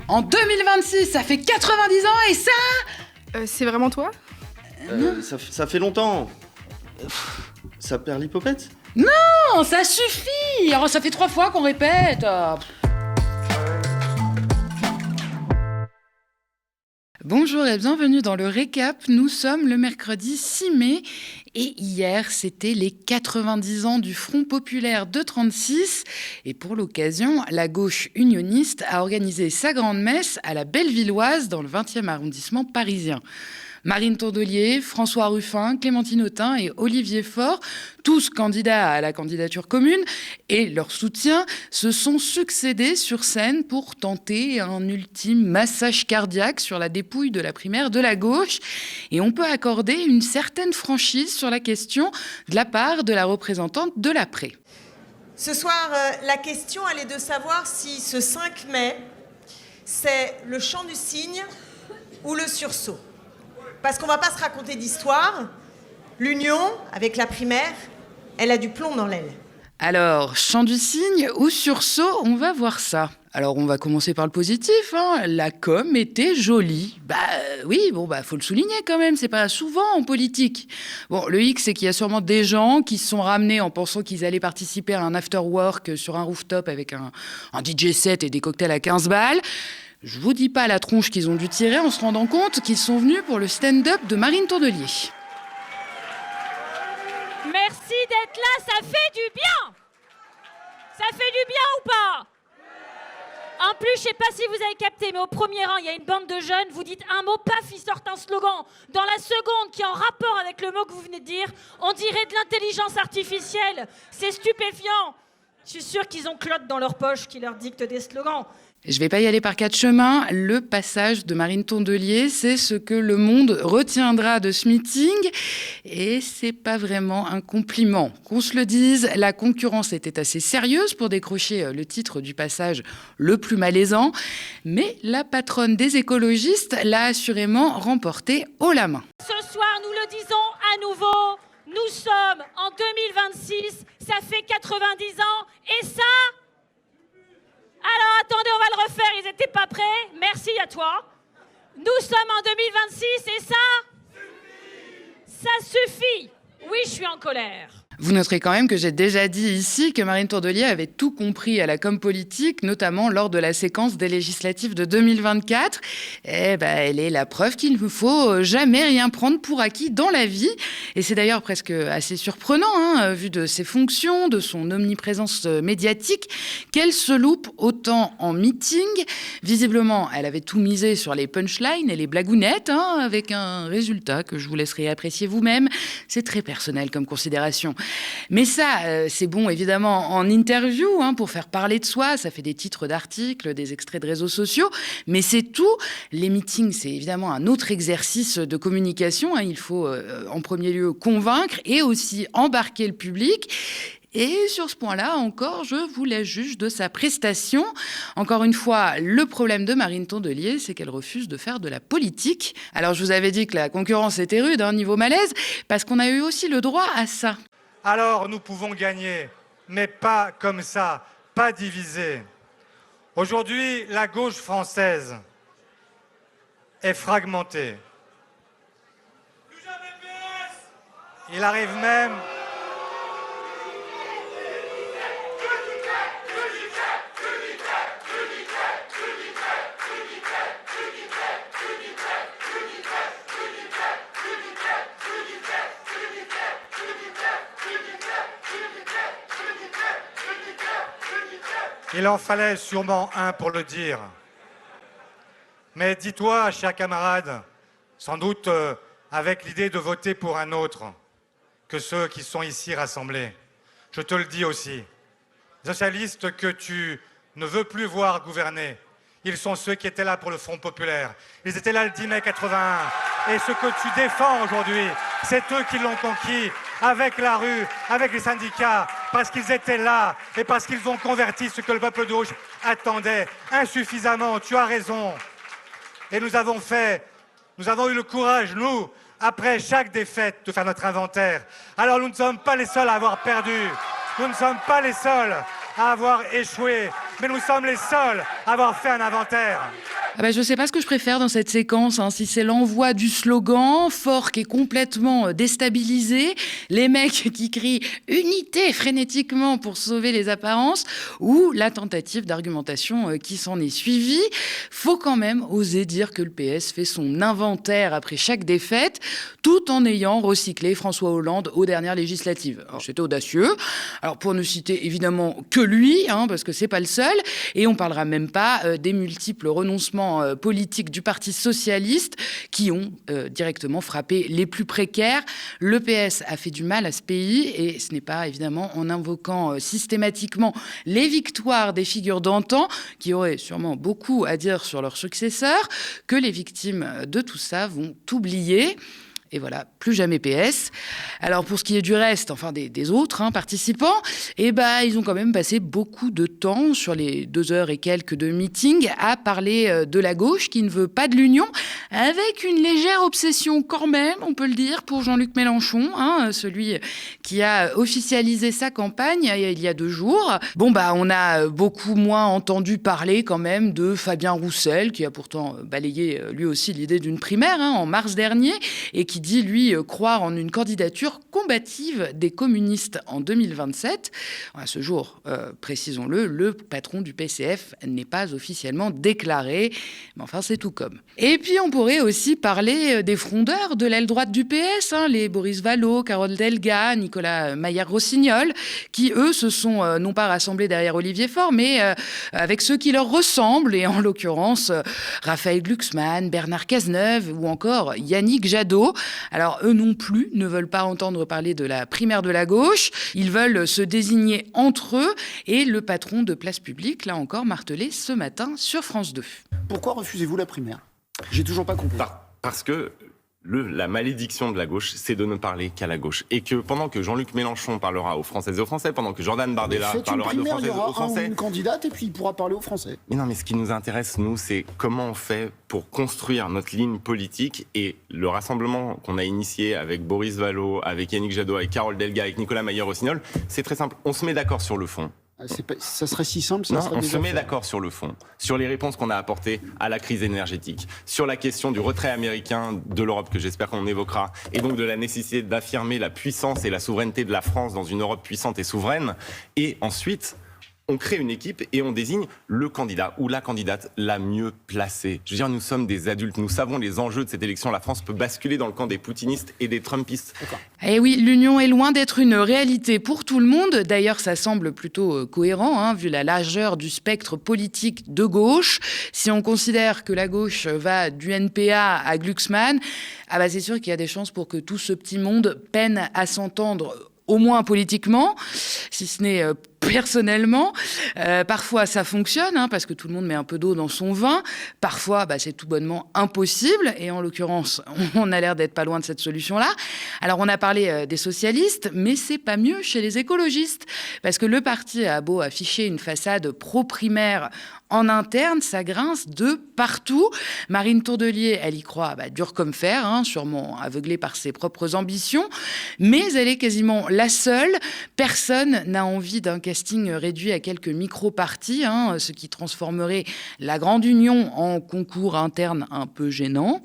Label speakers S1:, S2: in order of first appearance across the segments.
S1: En 2026, ça fait 90 ans et ça...
S2: C'est vraiment toi?
S3: Ça fait longtemps. Ça perd l'hypopète?
S1: Non, ça suffit. Alors, ça fait 3 fois qu'on répète. Bonjour et bienvenue dans le récap. Nous sommes le mercredi 6 mai et hier, c'était les 90 ans du Front populaire de 36. Et pour l'occasion, la gauche unioniste a organisé sa grande messe à la Bellevilloise dans le 20e arrondissement parisien. Marine Tondelier, François Ruffin, Clémentine Autain et Olivier Faure, tous candidats à la candidature commune, et leur soutien se sont succédés sur scène pour tenter un ultime massage cardiaque sur la dépouille de la primaire de la gauche. Et on peut accorder une certaine franchise sur la question de la part de la représentante de l'après.
S4: Ce soir, la question, elle est de savoir si ce 5 mai, c'est le chant du cygne ou le sursaut. Parce qu'on ne va pas se raconter d'histoire. L'union, avec la primaire, elle a du plomb dans l'aile.
S1: Alors, chant du cygne ou sursaut, on va voir ça. Alors, on va commencer par le positif. La com était jolie. Faut le souligner quand même, c'est pas souvent en politique. Bon, le hic, c'est qu'il y a sûrement des gens qui se sont ramenés en pensant qu'ils allaient participer à un after-work sur un rooftop avec un DJ set et des cocktails à 15 balles. Je vous dis pas la tronche qu'ils ont dû tirer en se rendant compte qu'ils sont venus pour le stand-up de Marine Tondelier.
S5: Merci d'être là, ça fait du bien. Ça fait du bien ou pas? En plus, je sais pas si vous avez capté, mais au premier rang, il y a une bande de jeunes, vous dites un mot, paf, ils sortent un slogan. Dans la seconde, qui est en rapport avec le mot que vous venez de dire, on dirait de l'intelligence artificielle. C'est stupéfiant. Je suis sûre qu'ils ont Claude dans leur poche qui leur dicte des slogans.
S1: Je vais pas y aller par 4 chemins. Le passage de Marine Tondelier, c'est ce que le monde retiendra de ce meeting. Et c'est pas vraiment un compliment. Qu'on se le dise, la concurrence était assez sérieuse pour décrocher le titre du passage le plus malaisant. Mais la patronne des écologistes l'a assurément remporté haut la main.
S5: Ce soir, nous le disons à nouveau, nous sommes en 2026, ça fait 90 ans, et ça... Alors, attendez, on va le refaire, ils n'étaient pas prêts. Merci à toi. Nous sommes en 2026 et ça suffit. Oui, je suis en colère.
S1: Vous noterez quand même que j'ai déjà dit ici que Marine Tondelier avait tout compris à la com politique, notamment lors de la séquence des législatives de 2024. Elle est la preuve qu'il ne faut jamais rien prendre pour acquis dans la vie. Et c'est d'ailleurs presque assez surprenant, vu de ses fonctions, de son omniprésence médiatique, qu'elle se loupe autant en meeting. Visiblement, elle avait tout misé sur les punchlines et les blagounettes, avec un résultat que je vous laisserai apprécier vous-même. C'est très personnel comme considération. Mais ça, c'est bon évidemment en interview, pour faire parler de soi. Ça fait des titres d'articles, des extraits de réseaux sociaux. Mais c'est tout. Les meetings, c'est évidemment un autre exercice de communication. Il faut en premier lieu convaincre et aussi embarquer le public. Et sur ce point-là, encore, je vous laisse juge de sa prestation. Encore une fois, le problème de Marine Tondelier, c'est qu'elle refuse de faire de la politique. Alors, je vous avais dit que la concurrence était rude, niveau malaise, parce qu'on a eu aussi le droit à ça.
S6: Alors nous pouvons gagner, mais pas comme ça, pas divisé. Aujourd'hui, la gauche française est fragmentée. Il arrive même... Il en fallait sûrement un pour le dire. Mais dis-toi, cher camarade, sans doute avec l'idée de voter pour un autre que ceux qui sont ici rassemblés. Je te le dis aussi. Les socialistes que tu ne veux plus voir gouverner, ils sont ceux qui étaient là pour le Front populaire. Ils étaient là le 10 mai 81. Et ce que tu défends aujourd'hui, c'est eux qui l'ont conquis, avec la rue, avec les syndicats, parce qu'ils étaient là et parce qu'ils ont converti ce que le peuple de gauche attendait insuffisamment. Tu as raison. Et nous avons eu le courage, nous, après chaque défaite, de faire notre inventaire. Alors nous ne sommes pas les seuls à avoir perdu. Nous ne sommes pas les seuls à avoir échoué. mais nous sommes les seuls à avoir fait un inventaire.
S1: Ah bah, je ne sais pas ce que je préfère dans cette séquence, hein. Si c'est l'envoi du slogan fort qui est complètement déstabilisé, les mecs qui crient « unité » frénétiquement pour sauver les apparences, ou la tentative d'argumentation qui s'en est suivie. Faut quand même oser dire que le PS fait son inventaire après chaque défaite, tout en ayant recyclé François Hollande aux dernières législatives. Alors, c'était audacieux. Alors, pour ne citer évidemment que lui, hein, parce que c'est pas le seul, et on parlera même pas des multiples renoncements politiques du Parti socialiste qui ont directement frappé les plus précaires. Le PS a fait du mal à ce pays et ce n'est pas évidemment en invoquant systématiquement les victoires des figures d'antan qui auraient sûrement beaucoup à dire sur leurs successeurs que les victimes de tout ça vont oublier. Et voilà, plus jamais PS. Alors pour ce qui est du reste, enfin des autres participants, ils ont quand même passé beaucoup de temps sur les 2 heures et quelques de meeting à parler de la gauche qui ne veut pas de l'union, avec une légère obsession quand même, on peut le dire, pour Jean-Luc Mélenchon, celui qui a officialisé sa campagne il y a 2 jours. On a beaucoup moins entendu parler quand même de Fabien Roussel, qui a pourtant balayé lui aussi l'idée d'une primaire en mars dernier, et qui dit, lui, croire en une candidature combative des communistes en 2027. À ce jour, précisons-le, le patron du PCF n'est pas officiellement déclaré, mais enfin, c'est tout comme. Et puis, on pourrait aussi parler des frondeurs de l'aile droite du PS, les Boris Vallaud, Carole Delga, Nicolas Maillard-Rossignol, qui, eux, se sont non pas rassemblés derrière Olivier Faure, mais avec ceux qui leur ressemblent, et en l'occurrence, Raphaël Glucksmann, Bernard Cazeneuve ou encore Yannick Jadot. Alors, eux non plus ne veulent pas entendre parler de la primaire de la gauche. Ils veulent se désigner entre eux. Et le patron de Place Publique l'a encore martelé ce matin sur France 2.
S7: Pourquoi refusez-vous la primaire ? J'ai toujours pas compris.
S8: Parce que la malédiction de la gauche, c'est de ne parler qu'à la gauche. Et que pendant que Jean-Luc Mélenchon parlera aux Françaises et aux Français, pendant que Jordan Bardella parlera aux Françaises et aux Français...
S7: une candidate et puis il pourra parler aux Français.
S8: Mais non, mais ce qui nous intéresse, nous, c'est comment on fait pour construire notre ligne politique. Et le rassemblement qu'on a initié avec Boris Vallaud, avec Yannick Jadot, avec Carole Delga, avec Nicolas Maillard-Rossignol, c'est très simple. On se met d'accord sur le fond.
S7: Ça serait si simple, ça
S8: non,
S7: serait
S8: on se met d'accord sur le fond, sur les réponses qu'on a apportées à la crise énergétique, sur la question du retrait américain de l'Europe, que j'espère qu'on évoquera, et donc de la nécessité d'affirmer la puissance et la souveraineté de la France dans une Europe puissante et souveraine. Et ensuite, on crée une équipe et on désigne le candidat ou la candidate la mieux placée. Je veux dire, nous sommes des adultes, nous savons les enjeux de cette élection. La France peut basculer dans le camp des poutinistes et des trumpistes.
S1: Eh oui, l'union est loin d'être une réalité pour tout le monde. D'ailleurs, ça semble plutôt cohérent, vu la largeur du spectre politique de gauche. Si on considère que la gauche va du NPA à Glucksmann, c'est sûr qu'il y a des chances pour que tout ce petit monde peine à s'entendre, au moins politiquement, si ce n'est personnellement. Parfois, ça fonctionne, parce que tout le monde met un peu d'eau dans son vin. Parfois, c'est tout bonnement impossible. Et en l'occurrence, on a l'air d'être pas loin de cette solution-là. Alors, on a parlé des socialistes, mais c'est pas mieux chez les écologistes. Parce que le parti a beau afficher une façade pro-primaire en interne, ça grince de partout. Marine Tourdelier, elle y croit dur comme fer, sûrement aveuglée par ses propres ambitions. Mais elle est quasiment la seule. Personne n'a envie d'un casting réduit à quelques micro-partis, ce qui transformerait la Grande Union en concours interne un peu gênant.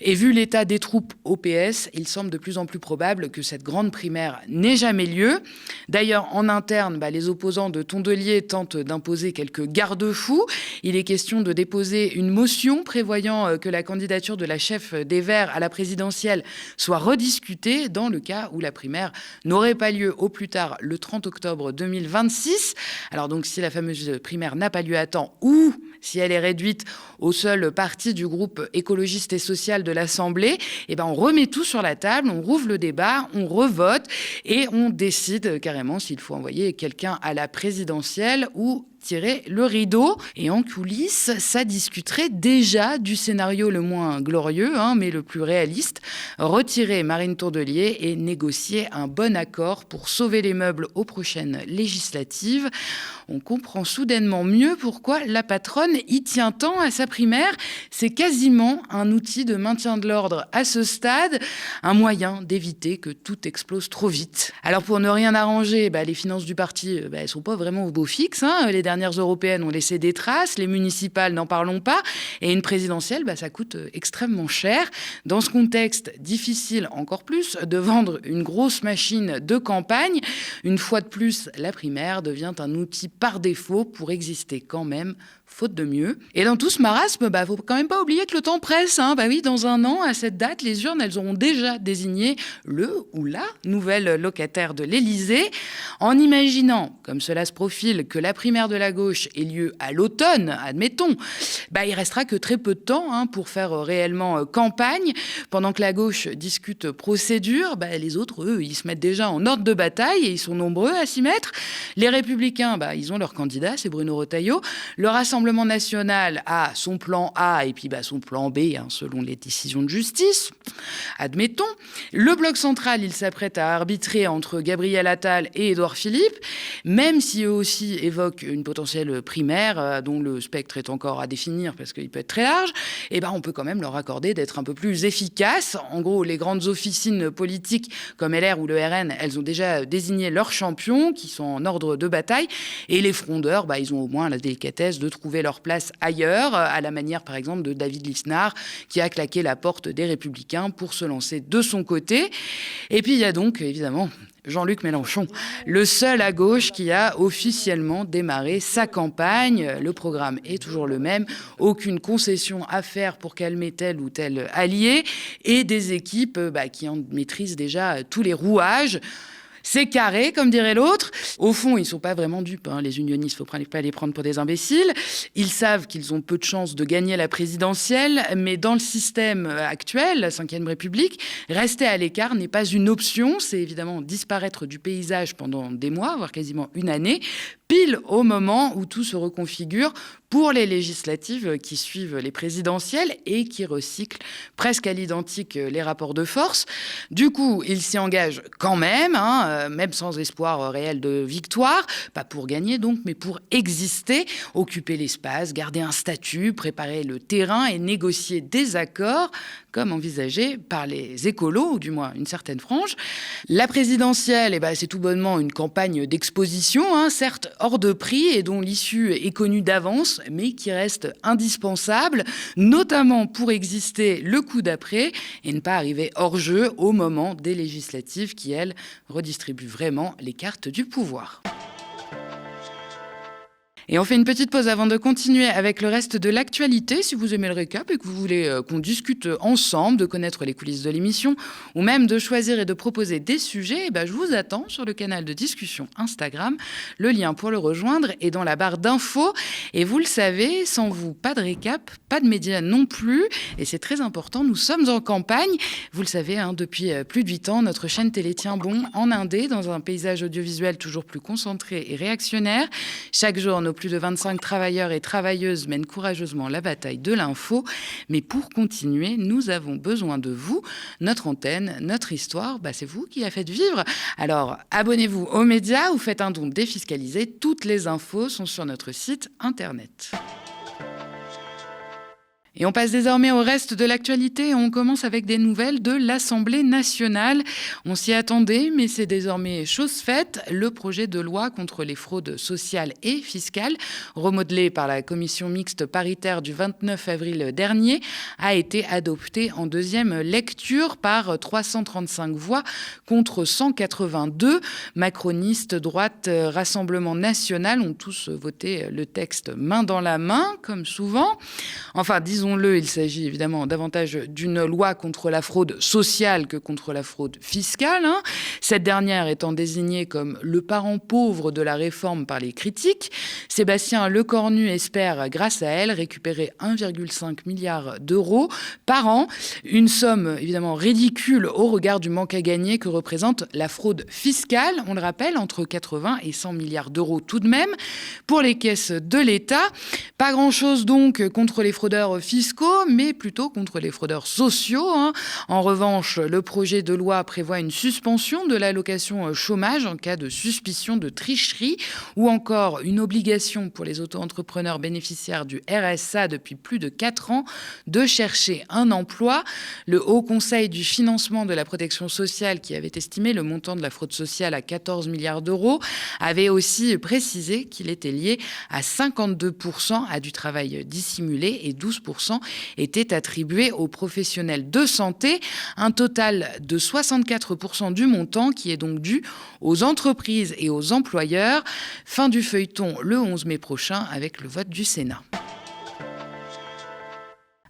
S1: Et vu l'état des troupes au PS, il semble de plus en plus probable que cette grande primaire n'ait jamais lieu. D'ailleurs, en interne, les opposants de Tourdelier tentent d'imposer quelques garde-fous. Il est question de déposer une motion prévoyant que la candidature de la chef des Verts à la présidentielle soit rediscutée dans le cas où la primaire n'aurait pas lieu au plus tard le 30 octobre 2026. Alors donc, si la fameuse primaire n'a pas lieu à temps ou si elle est réduite au seul parti du groupe écologiste et social de l'Assemblée, on remet tout sur la table, on rouvre le débat, on revote et on décide carrément s'il faut envoyer quelqu'un à la présidentielle ou tirer le rideau. Et en coulisses, ça discuterait déjà du scénario le moins glorieux, mais le plus réaliste. Retirer Marine Tourdelier et négocier un bon accord pour sauver les meubles aux prochaines législatives. on comprend soudainement mieux pourquoi la patronne y tient tant à sa primaire. C'est quasiment un outil de maintien de l'ordre à ce stade, un moyen d'éviter que tout explose trop vite. Alors pour ne rien arranger, les finances du parti, elles sont pas vraiment au beau fixe. Les dernières européennes ont laissé des traces, les municipales n'en parlons pas, et une présidentielle, ça coûte extrêmement cher. Dans ce contexte, difficile encore plus de vendre une grosse machine de campagne. Une fois de plus, la primaire devient un outil par défaut pour exister quand même, faute de mieux. Et dans tout ce marasme, faut quand même pas oublier que le temps presse. Oui, dans un an, à cette date, les urnes, elles auront déjà désigné le ou la nouvelle locataire de l'Élysée. En imaginant, comme cela se profile, que la primaire de la gauche ait lieu à l'automne, admettons, il restera que très peu de temps pour faire réellement campagne. Pendant que la gauche discute procédure, les autres, eux, ils se mettent déjà en ordre de bataille et ils sont nombreux à s'y mettre. Les Républicains, ils ont leur candidat, c'est Bruno Retailleau. Le Rassemblement national a son plan A et puis son plan B, selon les décisions de justice, admettons. Le Bloc central, il s'apprête à arbitrer entre Gabriel Attal et Édouard Philippe, même si eux aussi évoquent une potentielle primaire dont le spectre est encore à définir parce qu'il peut être très large, on peut quand même leur accorder d'être un peu plus efficaces. En gros, les grandes officines politiques comme LR ou le RN, elles ont déjà désigné leurs champions qui sont en ordre de bataille, et les frondeurs, ils ont au moins la délicatesse de trouver leur place ailleurs, à la manière par exemple de David Lisnard qui a claqué la porte des Républicains pour se lancer de son côté. Et puis il y a donc évidemment Jean-Luc Mélenchon, le seul à gauche qui a officiellement démarré sa campagne. Le programme est toujours le même, aucune concession à faire pour calmer tel ou tel allié, et des équipes qui en maîtrisent déjà tous les rouages. C'est carré, comme dirait l'autre. Au fond, ils ne sont pas vraiment dupes, les unionistes, il ne faut pas les prendre pour des imbéciles. Ils savent qu'ils ont peu de chances de gagner la présidentielle, mais dans le système actuel, la Ve République, rester à l'écart n'est pas une option. C'est évidemment disparaître du paysage pendant des mois, voire quasiment une année, pile au moment où tout se reconfigure pour les législatives qui suivent les présidentielles et qui recyclent presque à l'identique les rapports de force. Du coup, ils s'y engagent quand même, même sans espoir réel de victoire, pas pour gagner donc, mais pour exister, occuper l'espace, garder un statut, préparer le terrain et négocier des accords, comme envisagé par les écolos, ou du moins une certaine frange. La présidentielle, c'est tout bonnement une campagne d'exposition, certes hors de prix et dont l'issue est connue d'avance, mais qui reste indispensable, notamment pour exister le coup d'après et ne pas arriver hors jeu au moment des législatives qui, elles, redistribuent vraiment les cartes du pouvoir. Et on fait une petite pause avant de continuer avec le reste de l'actualité. Si vous aimez le récap et que vous voulez qu'on discute ensemble, de connaître les coulisses de l'émission, ou même de choisir et de proposer des sujets, je vous attends sur le canal de discussion Instagram. Le lien pour le rejoindre est dans la barre d'infos. Et vous le savez, sans vous, pas de récap, pas de médias non plus. Et c'est très important, nous sommes en campagne. Vous le savez, depuis plus de 8 ans, notre chaîne télé tient bon en indé, dans un paysage audiovisuel toujours plus concentré et réactionnaire. Chaque jour, nos plus de 25 travailleurs et travailleuses mènent courageusement la bataille de l'info. Mais pour continuer, nous avons besoin de vous. Notre antenne, notre histoire, c'est vous qui la faites vivre. Alors, abonnez-vous aux médias ou faites un don défiscalisé. Toutes les infos sont sur notre site internet. Et on passe désormais au reste de l'actualité. On commence avec des nouvelles de l'Assemblée nationale. On s'y attendait, mais c'est désormais chose faite. Le projet de loi contre les fraudes sociales et fiscales, remodelé par la commission mixte paritaire du 29 avril dernier, a été adopté en deuxième lecture par 335 voix contre 182. Macronistes, droite, Rassemblement national ont tous voté le texte main dans la main, comme souvent. Enfin, disons-le, il s'agit évidemment davantage d'une loi contre la fraude sociale que contre la fraude fiscale. Cette dernière étant désignée comme le parent pauvre de la réforme par les critiques. Sébastien Lecornu espère, grâce à elle, récupérer 1,5 milliard d'euros par an. Une somme évidemment ridicule au regard du manque à gagner que représente la fraude fiscale. On le rappelle, entre 80 et 100 milliards d'euros tout de même pour les caisses de l'État. Pas grand-chose donc contre les fraudeurs fiscaux fiscaux, mais plutôt contre les fraudeurs sociaux. En revanche, le projet de loi prévoit une suspension de l'allocation chômage en cas de suspicion de tricherie ou encore une obligation pour les auto-entrepreneurs bénéficiaires du RSA depuis plus de 4 ans de chercher un emploi. Le Haut Conseil du financement de la protection sociale, qui avait estimé le montant de la fraude sociale à 14 milliards d'euros, avait aussi précisé qu'il était lié à 52% à du travail dissimulé et 12% étaient attribués aux professionnels de santé. Un total de 64% du montant qui est donc dû aux entreprises et aux employeurs. Fin du feuilleton le 11 mai prochain avec le vote du Sénat.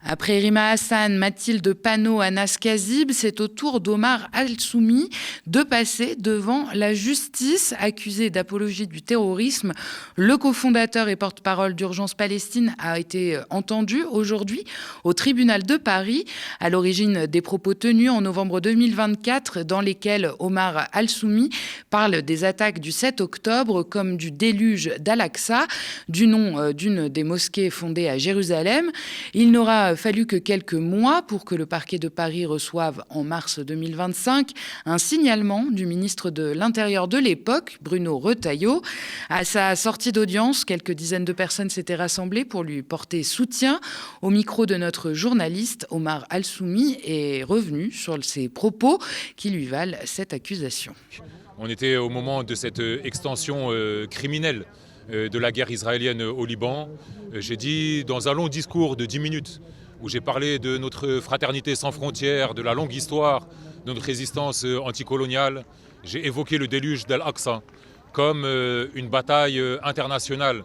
S1: Après Rima Hassan, Mathilde Panot, Anas Kazib, c'est au tour d'Omar Al-Soumi de passer devant la justice. Accusé d'apologie du terrorisme, le cofondateur et porte-parole d'Urgence Palestine a été entendu aujourd'hui au tribunal de Paris, à l'origine des propos tenus en novembre 2024 dans lesquels Omar Al-Soumi parle des attaques du 7 octobre comme du déluge d'Al-Aqsa, du nom d'une des mosquées fondées à Jérusalem. Il n'aura fallu que quelques mois pour que le parquet de Paris reçoive en mars 2025 un signalement du ministre de l'Intérieur de l'époque, Bruno Retailleau. À sa sortie d'audience, quelques dizaines de personnes s'étaient rassemblées pour lui porter soutien. Au micro de notre journaliste, Omar Al-Soumi est revenu sur ses propos qui lui valent cette accusation.
S9: On était au moment de cette extension criminelle de la guerre israélienne au Liban. J'ai dit dans un long discours de 10 minutes où j'ai parlé de notre fraternité sans frontières, de la longue histoire de notre résistance anticoloniale. J'ai évoqué le déluge d'Al-Aqsa comme une bataille internationale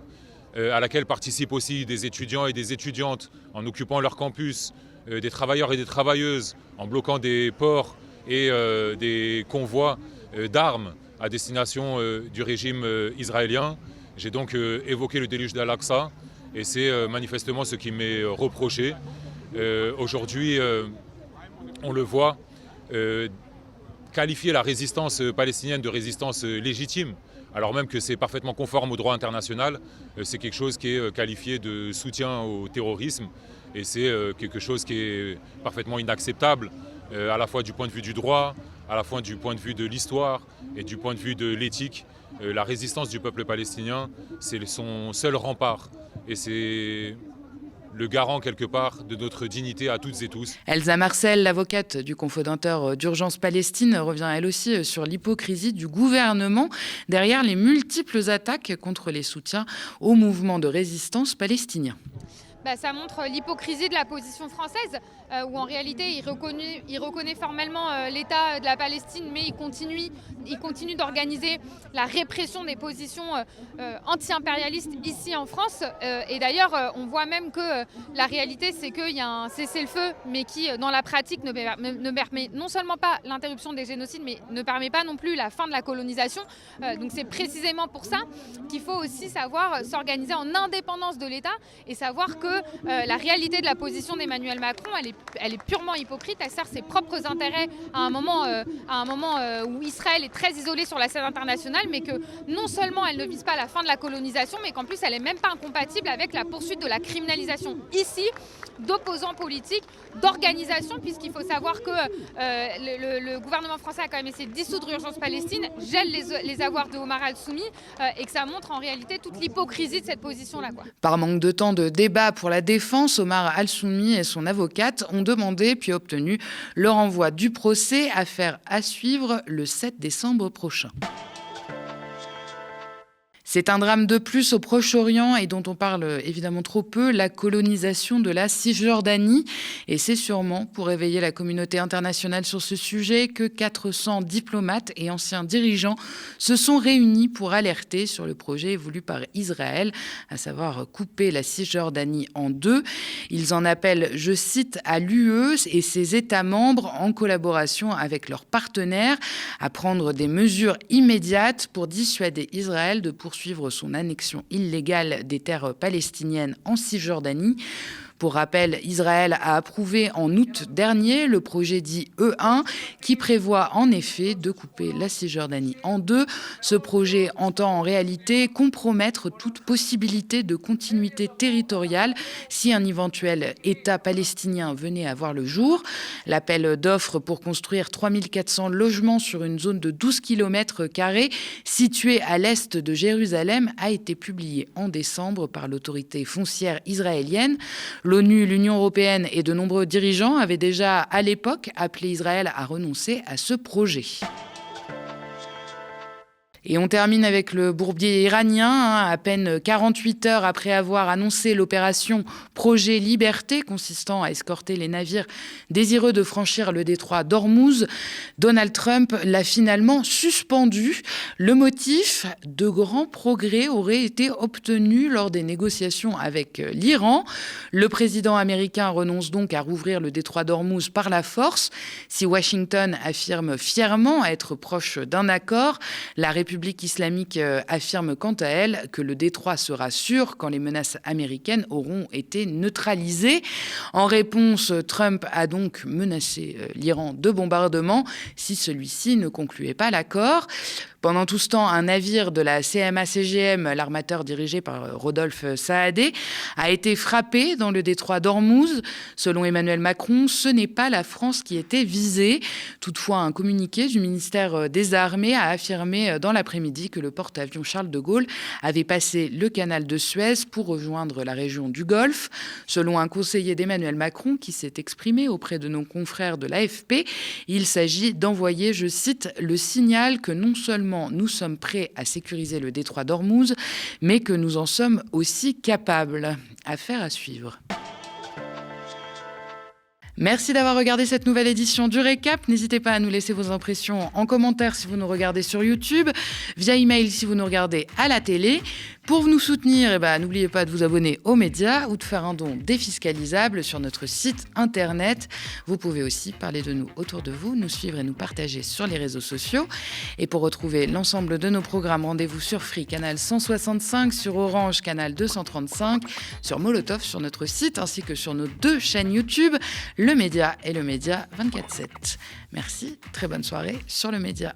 S9: à laquelle participent aussi des étudiants et des étudiantes en occupant leur campus, des travailleurs et des travailleuses en bloquant des ports et des convois d'armes à destination du régime israélien. J'ai donc évoqué le déluge d'Al-Aqsa et c'est manifestement ce qui m'est reproché. Aujourd'hui, on le voit, qualifier la résistance palestinienne de résistance légitime, alors même que c'est parfaitement conforme au droit international, c'est quelque chose qui est qualifié de soutien au terrorisme et c'est quelque chose qui est parfaitement inacceptable, à la fois du point de vue du droit, à la fois du point de vue de l'histoire et du point de vue de l'éthique. La résistance du peuple palestinien, c'est son seul rempart et c'est le garant quelque part de notre dignité à toutes et tous.
S1: Elsa Marcel, l'avocate du cofondateur d'Urgence Palestine, revient elle aussi sur l'hypocrisie du gouvernement derrière les multiples attaques contre les soutiens au mouvement de résistance palestinien.
S2: Ça montre l'hypocrisie de la position française, où en réalité il reconnaît formellement l'État de la Palestine, mais il continue d'organiser la répression des positions anti-impérialistes ici en France. Et d'ailleurs, on voit même que la réalité, c'est qu'il y a un cessez-le-feu, mais qui, dans la pratique, ne permet non seulement pas l'interruption des génocides, mais ne permet pas non plus la fin de la colonisation. Donc c'est précisément pour ça qu'il faut aussi savoir s'organiser en indépendance de l'État et savoir que la réalité de la position d'Emmanuel Macron, elle est purement hypocrite. Elle sert ses propres intérêts à un moment où Israël est très isolé sur la scène internationale, mais que non seulement elle ne vise pas la fin de la colonisation, mais qu'en plus elle n'est même pas incompatible avec la poursuite de la criminalisation ici d'opposants politiques, d'organisations, puisqu'il faut savoir que le gouvernement français a quand même essayé de dissoudre Urgence Palestine, gèle les avoirs de Omar Al-Soumi, et que ça montre en réalité toute l'hypocrisie de cette position-là.
S1: Par manque de temps de débat pour la défense, Omar Al-Soumi et son avocate ont demandé puis obtenu le renvoi du procès, affaire à suivre le 7 décembre prochain. C'est un drame de plus au Proche-Orient et dont on parle évidemment trop peu, la colonisation de la Cisjordanie. Et c'est sûrement pour réveiller la communauté internationale sur ce sujet que 400 diplomates et anciens dirigeants se sont réunis pour alerter sur le projet voulu par Israël, à savoir couper la Cisjordanie en deux. Ils en appellent, je cite, à l'UE et ses États membres, en collaboration avec leurs partenaires, à prendre des mesures immédiates pour dissuader Israël de poursuivre son annexion illégale des terres palestiniennes en Cisjordanie. Pour rappel, Israël a approuvé en août dernier le projet dit E1 qui prévoit en effet de couper la Cisjordanie en deux. Ce projet entend en réalité compromettre toute possibilité de continuité territoriale si un éventuel État palestinien venait à voir le jour. L'appel d'offres pour construire 3400 logements sur une zone de 12 km² située à l'est de Jérusalem a été publié en décembre par l'autorité foncière israélienne. L'ONU, l'Union européenne et de nombreux dirigeants avaient déjà à l'époque appelé Israël à renoncer à ce projet. Et on termine avec le bourbier iranien, à peine 48 heures après avoir annoncé l'opération Projet Liberté, consistant à escorter les navires désireux de franchir le détroit d'Ormuz. Donald Trump l'a finalement suspendu. Le motif, de grands progrès auraient été obtenus lors des négociations avec l'Iran. Le président américain renonce donc à rouvrir le détroit d'Ormuz par la force. Si Washington affirme fièrement être proche d'un accord, la République islamique affirme quant à elle que le détroit sera sûr quand les menaces américaines auront été neutralisées. En réponse, Trump a donc menacé l'Iran de bombardement si celui-ci ne concluait pas l'accord. Pendant tout ce temps, un navire de la CMA-CGM, l'armateur dirigé par Rodolphe Saadé, a été frappé dans le détroit d'Ormuz. Selon Emmanuel Macron, ce n'est pas la France qui était visée. Toutefois, un communiqué du ministère des Armées a affirmé dans l'après-midi que le porte-avions Charles de Gaulle avait passé le canal de Suez pour rejoindre la région du Golfe. Selon un conseiller d'Emmanuel Macron qui s'est exprimé auprès de nos confrères de l'AFP, il s'agit d'envoyer, je cite, le signal que non seulement nous sommes prêts à sécuriser le détroit d'Ormuz, mais que nous en sommes aussi capables. Affaire à suivre. Merci d'avoir regardé cette nouvelle édition du Récap. N'hésitez pas à nous laisser vos impressions en commentaire si vous nous regardez sur YouTube, via email si vous nous regardez à la télé. Pour nous soutenir, n'oubliez pas de vous abonner aux médias ou de faire un don défiscalisable sur notre site internet. Vous pouvez aussi parler de nous autour de vous, nous suivre et nous partager sur les réseaux sociaux. Et pour retrouver l'ensemble de nos programmes, rendez-vous sur Free, canal 165, sur Orange, canal 235, sur Molotov, sur notre site, ainsi que sur nos 2 chaînes YouTube, Le Média et Le Média 24/7. Merci, très bonne soirée sur Le Média.